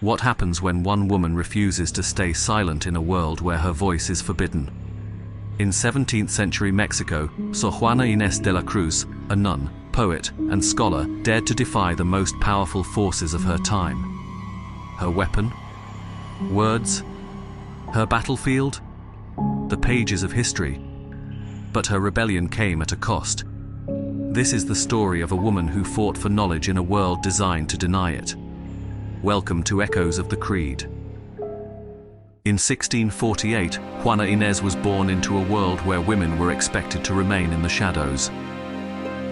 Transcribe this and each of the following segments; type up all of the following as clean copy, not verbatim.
What happens when one woman refuses to stay silent in a world where her voice is forbidden? In 17th century Mexico, Sor Juana Inés de la Cruz, a nun, poet, and scholar, dared to defy the most powerful forces of her time. Her weapon? Words? Her battlefield? The pages of history. But her rebellion came at a cost. This is the story of a woman who fought for knowledge in a world designed to deny it. Welcome to Echoes of the Creed. In 1648, Juana Inés was born into a world where women were expected to remain in the shadows.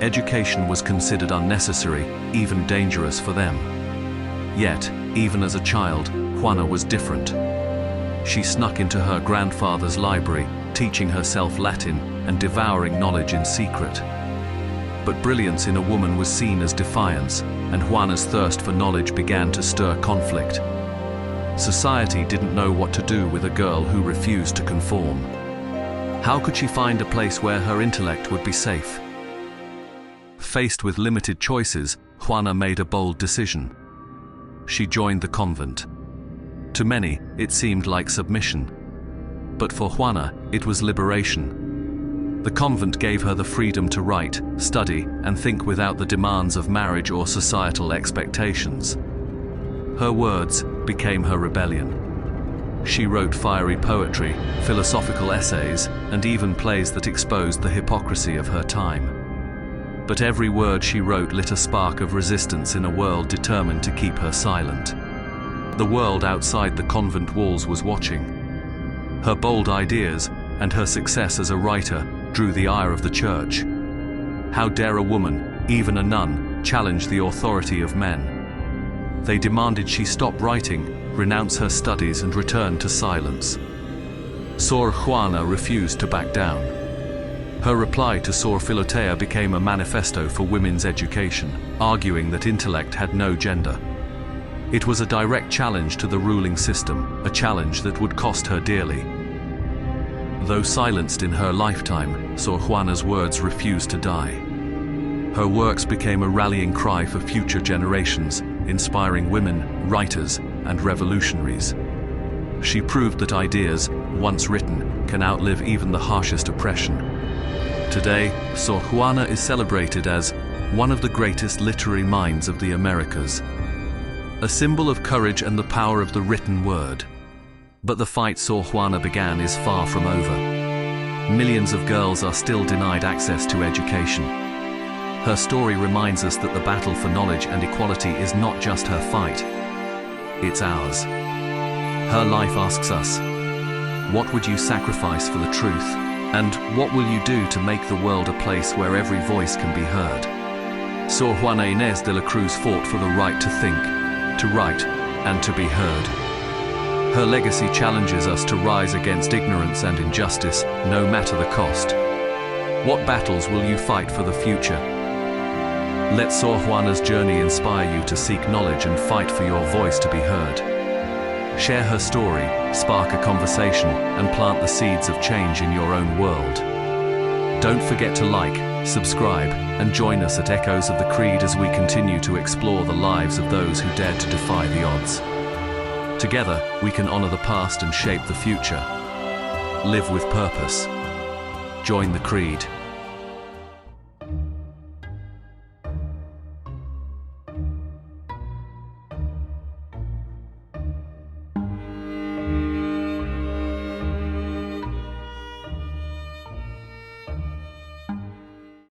Education was considered unnecessary, even dangerous for them. Yet, even as a child, Juana was different. She snuck into her grandfather's library, teaching herself Latin and devouring knowledge in secret. But brilliance in a woman was seen as defiance, and Juana's thirst for knowledge began to stir conflict. Society didn't know what to do with a girl who refused to conform. How could she find a place where her intellect would be safe? Faced with limited choices, Juana made a bold decision. She joined the convent. To many, it seemed like submission. But for Juana, it was liberation. The convent gave her the freedom to write, study, and think without the demands of marriage or societal expectations. Her words became her rebellion. She wrote fiery poetry, philosophical essays, and even plays that exposed the hypocrisy of her time. But every word she wrote lit a spark of resistance in a world determined to keep her silent. The world outside the convent walls was watching. Her bold ideas and her success as a writer drew the ire of the church. How dare a woman, even a nun, challenge the authority of men? They demanded she stop writing, renounce her studies, and return to silence. Sor Juana refused to back down. Her reply to Sor Filotea became a manifesto for women's education, arguing that intellect had no gender. It was a direct challenge to the ruling system, a challenge that would cost her dearly. Though silenced in her lifetime, Sor Juana's words refused to die. Her works became a rallying cry for future generations, inspiring women, writers, and revolutionaries. She proved that ideas, once written, can outlive even the harshest oppression. Today, Sor Juana is celebrated as one of the greatest literary minds of the Americas, a symbol of courage and the power of the written word. But the fight Sor Juana began is far from over. Millions of girls are still denied access to education. Her story reminds us that the battle for knowledge and equality is not just her fight, it's ours. Her life asks us, what would you sacrifice for the truth? And what will you do to make the world a place where every voice can be heard? Sor Juana Inés de la Cruz fought for the right to think, to write, and to be heard. Her legacy challenges us to rise against ignorance and injustice, no matter the cost. What battles will you fight for the future? Let Sor Juana's journey inspire you to seek knowledge and fight for your voice to be heard. Share her story, spark a conversation, and plant the seeds of change in your own world. Don't forget to like, subscribe, and join us at Echoes of the Creed as we continue to explore the lives of those who dared to defy the odds. Together, we can honor the past and shape the future. Live with purpose. Join the Creed.